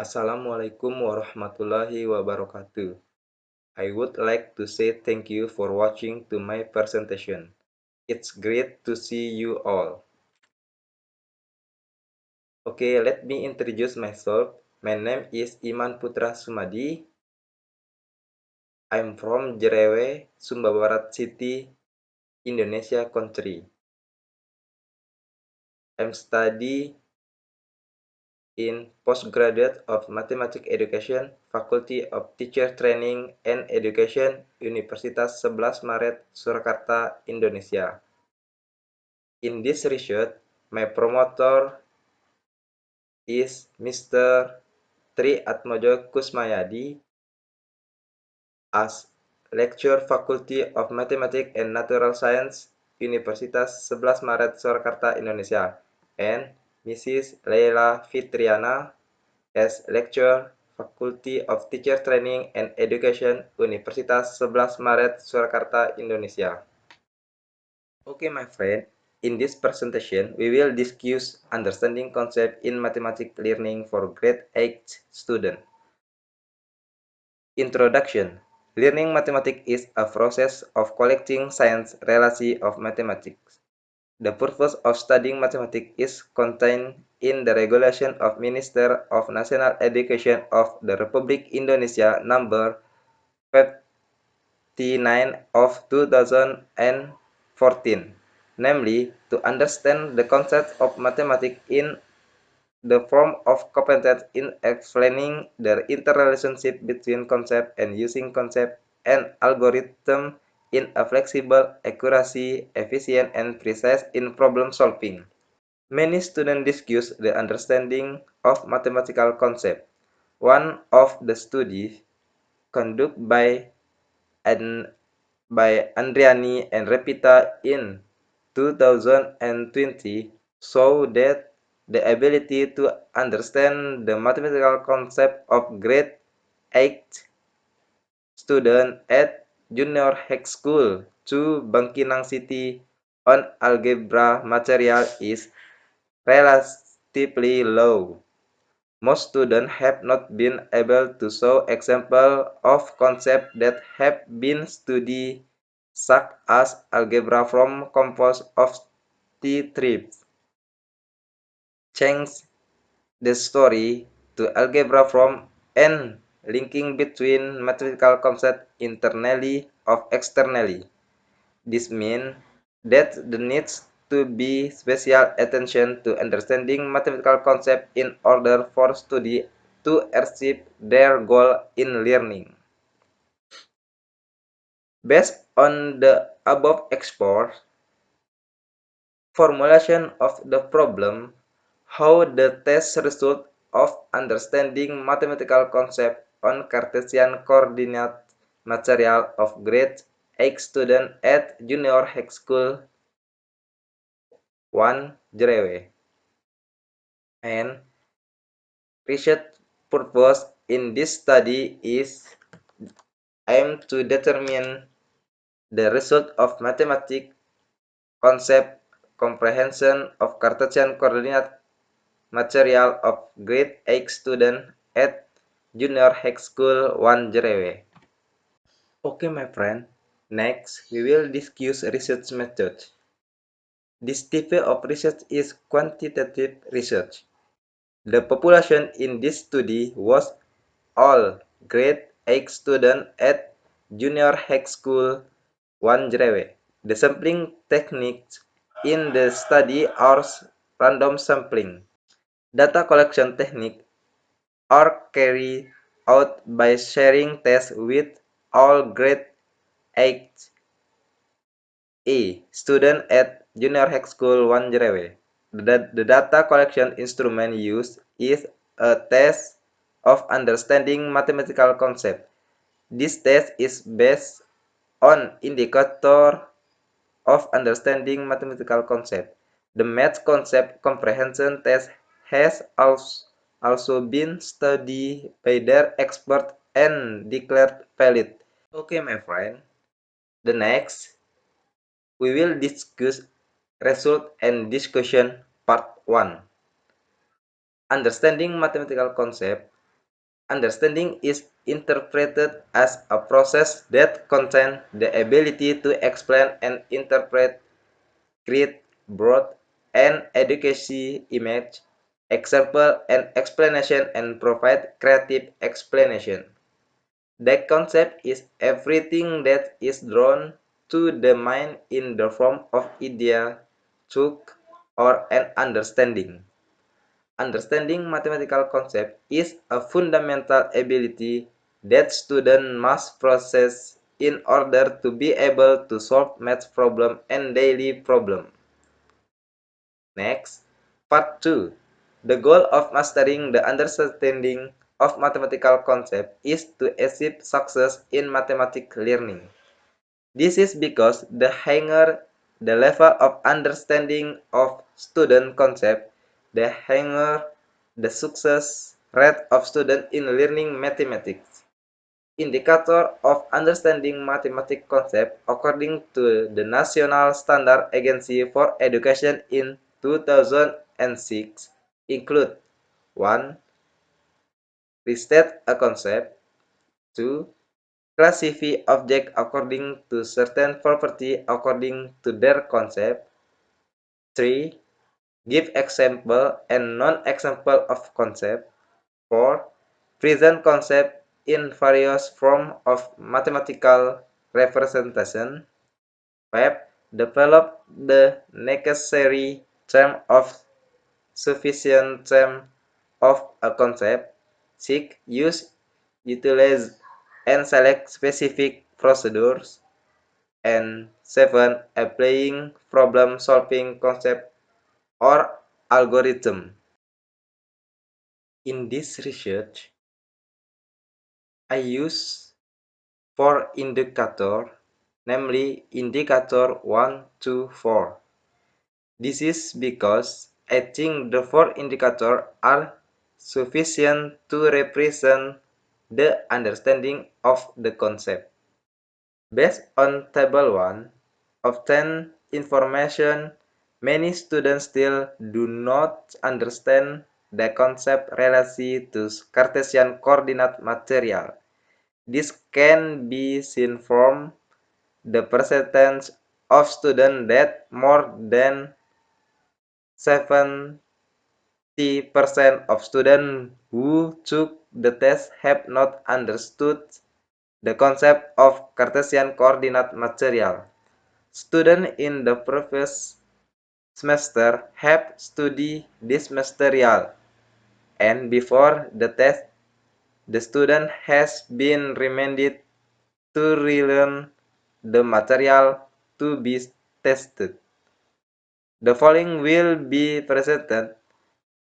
Assalamualaikum warahmatullahi wabarakatuh. I would like to say thank you for watching to my presentation. It's great to see you all. Okay, let me introduce myself. My name is Iman Putra Sumadi. I'm from Jerewe, Sumba Barat City, Indonesia country. I'm study in Postgraduate of Mathematics Education, Faculty of Teacher Training and Education, Universitas 11 Maret, Surakarta, Indonesia. In this research, my promoter is Mr. Tri Atmojo Kusmayadi as Lecturer Faculty of Mathematics and Natural Science, Universitas 11 Maret, Surakarta, Indonesia, and Mrs. Leila Fitriana as Lecturer Faculty of Teacher Training and Education, Universitas 11 Maret, Surakarta, Indonesia. Okay, my friend, in this presentation, we will discuss understanding concept in mathematics learning for grade 8 student. Introduction. Learning mathematics is a process of collecting science relation of mathematics. The purpose of studying mathematics is contained in the Regulation of Minister of National Education of the Republic Indonesia number 59 of 2014, namely to understand the concept of mathematics in the form of competence in explaining the interrelationship between concept and using concept and algorithm in a flexible, accuracy, efficient, and precise in problem solving. Many students discuss the understanding of mathematical concept. One of the studies conducted by Andriani and Repita in 2020 show that the ability to understand the mathematical concept of grade 8 student at Junior High School to Bangkinang City on algebra material is relatively low. Most students have not been able to show examples of concepts that have been studied, such as algebra from composed of T-trips. Change the story to algebra from N, linking between mathematical concepts internally or externally. This means that there needs to be special attention to understanding mathematical concepts in order for students to achieve their goal in learning. Based on the above exposed formulation of the problem, how the test result of understanding mathematical concept on Cartesian coordinate material of grade 8 student at Junior High School 1 Jerewe. And research purpose in this study is aim to determine the result of mathematical concept comprehension of Cartesian coordinate material of grade 8 student at Junior High School 1 Jerewe. Okay, my friend. Next, we will discuss research method. This type of research is quantitative research. The population in this study was all grade 8 students at Junior High School 1 Jerewe. The sampling techniques in the study are random sampling. Data collection techniques are carried out by sharing tests with all grade 8 A students at Junior High School 1 Jerewe. The data collection instrument used is a test of understanding mathematical concept. This test is based on indicator of understanding mathematical concept. The math concept comprehension test has also been studied by their expert and declared valid. Okay, my friend. The next, we will discuss result and discussion part 1. Understanding mathematical concept. Understanding is interpreted as a process that contains the ability to explain and interpret, create broad and educational image, example and explanation, and provide creative explanation. That concept is everything that is drawn to the mind in the form of idea, thought, or an understanding. Understanding mathematical concept is a fundamental ability that students must possess in order to be able to solve math problem and daily problem. Next, part 2. The goal of mastering the understanding of mathematical concept is to achieve success in mathematics learning. This is because the higher the level of understanding of student concept, the higher the success rate of student in learning mathematics. Indicator of understanding mathematics concept according to the National Standard Agency for Education in 2006 include 1. Restate a concept. 2. Classify objects according to certain property according to their concept. 3. Give example and non-example of concept. 4. Present concept in various forms of mathematical representation. 5. Develop the necessary term of sufficient term of a concept. 6. Use, utilize, and select specific procedures. And 7. Applying problem-solving concept or algorithm. In this research, I use 4 indicators, namely indicator 1, 2, 4. This is because I think the 4 indicators are sufficient to represent the understanding of the concept. Based on table 1, obtained information, many students still do not understand the concept related to Cartesian coordinate material. This can be seen from the percentage of students that more than 70% of students who took the test have not understood the concept of Cartesian coordinate material. Students in the previous semester have studied this material, and before the test, the student has been reminded to relearn the material to be tested. The following will be presented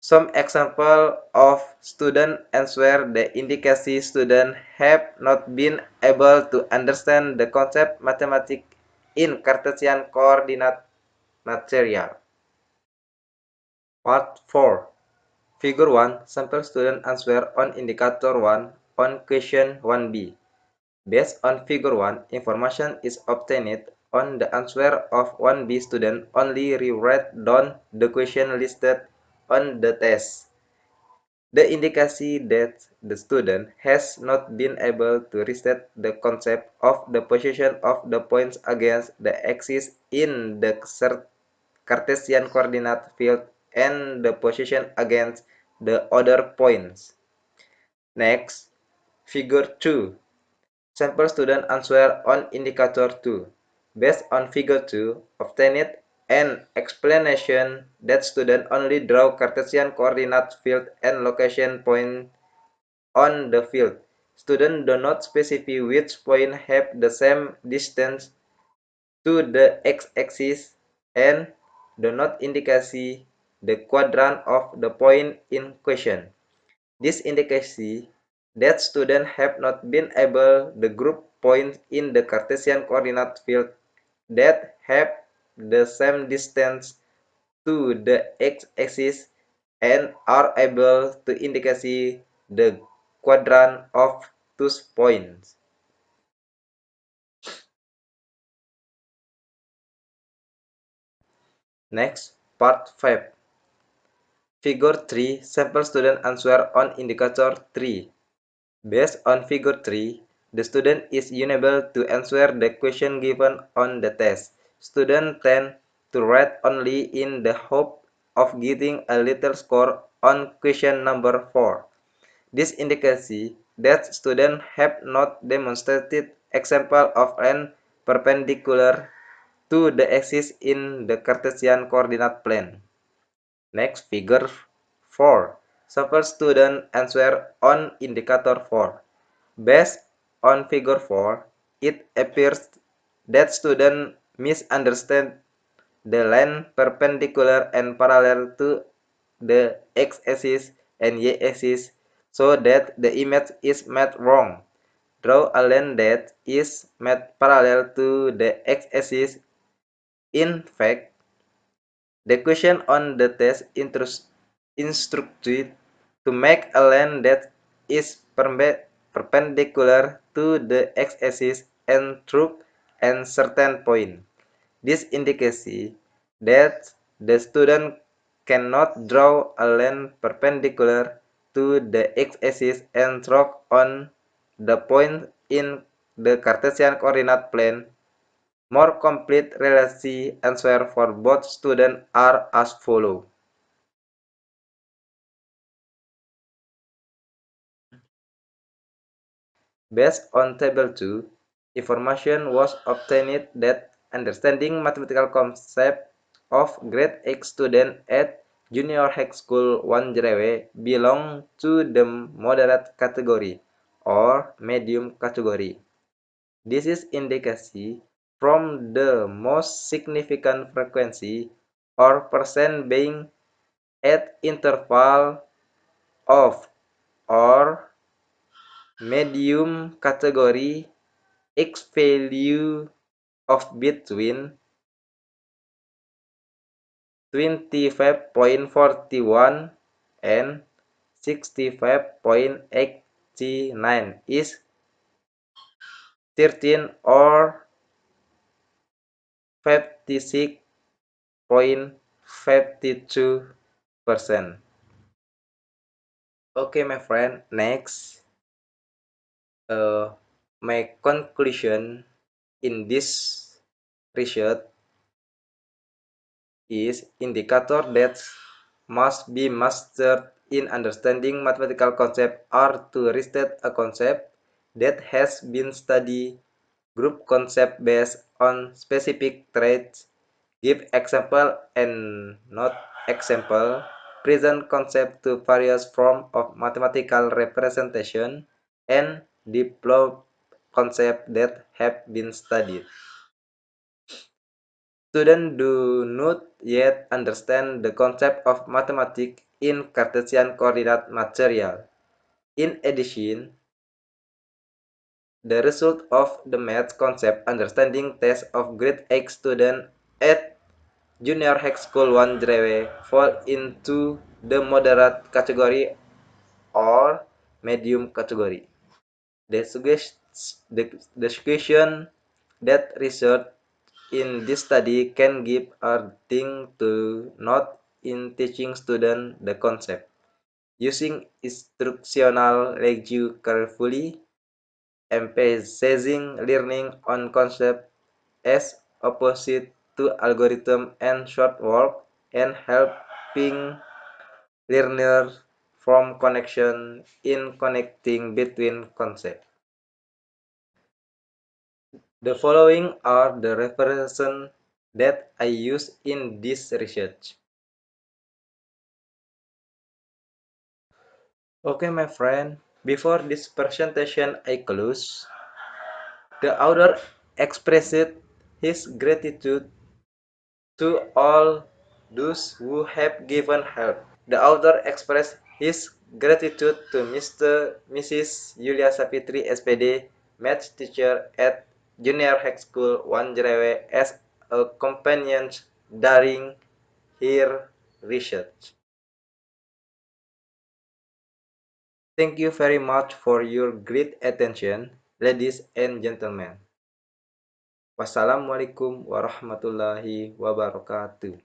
some example of student answer the indication students have not been able to understand the concept mathematics in Cartesian coordinate material. Part 4. Figure 1. Sample student answer on indicator 1 on question 1b. Based on figure 1, information is obtained on the answer of 1b student only rewrite down the question listed on the test. The indication that the student has not been able to restate the concept of the position of the points against the axis in the Cartesian coordinate field and the position against the other points. Next, figure 2. Sample student answer on indicator 2. Based on figure 2, obtained an explanation that student only draw Cartesian coordinate field and location point on the field. Students do not specify which point have the same distance to the x-axis and do not indicate the quadrant of the point in question. This indicates that students have not been able to group points in the Cartesian coordinate field that have the same distance to the x-axis and are able to indicate the quadrant of those points. Next, part 5. Figure 3. Sample student answer on indicator 3. Based on figure 3, the student is unable to answer the question given on the test. Students tend to write only in the hope of getting a little score on question number 4. This indicates that students have not demonstrated example of an perpendicular to the axis in the Cartesian coordinate plane. Next, figure 4. Sample student answer on indicator 4. Based on figure 4, it appears that students misunderstand the line perpendicular and parallel to the x-axis and y-axis so that the image is made wrong. Draw a line that is made parallel to the x-axis. In fact, the question on the test instructed to make a line that is perpendicular to the x-axis and through a certain point. This indicates that the student cannot draw a line perpendicular to the x-axis and throw on the point in the Cartesian coordinate plane. More complete relacy answers for both students are as follows. Based on Table 2, information was obtained that understanding mathematical concept of grade 8 students at Junior High School Wanjerewe belong to the moderate category or medium category. This is indicated from the most significant frequency or percent being at interval of or medium category X value of between 25.41 and 65.89 is 13 or 56.52%. Okay, my friend, next, my conclusion in this research is indicator that must be mastered in understanding mathematical concept are to restate a concept that has been studied, group concept based on specific traits, give example and not example, present concept to various forms of mathematical representation, and develop concepts that have been studied. Students do not yet understand the concept of mathematics in Cartesian coordinate material. In addition, the result of the math concept understanding test of grade 8 students at Junior High School Wanjerewe fall into the moderate category or medium category. The suggestion that research in this study can give a thing to note in teaching students the concept. Using instructional language carefully, emphasizing learning on concept as opposite to algorithm and short work, and helping learners form connection in connecting between concepts. The following are the references that I use in this research. Okay, my friend, before this presentation I close, the author expressed his gratitude to all those who have given help. The author expressed his gratitude to Mr. Mrs. Yulia Sapitri SPD, math teacher at Junior High School Wanjerewe as a companion during her research. Thank you very much for your great attention, ladies and gentlemen. Wassalamualaikum warahmatullahi wabarakatuh.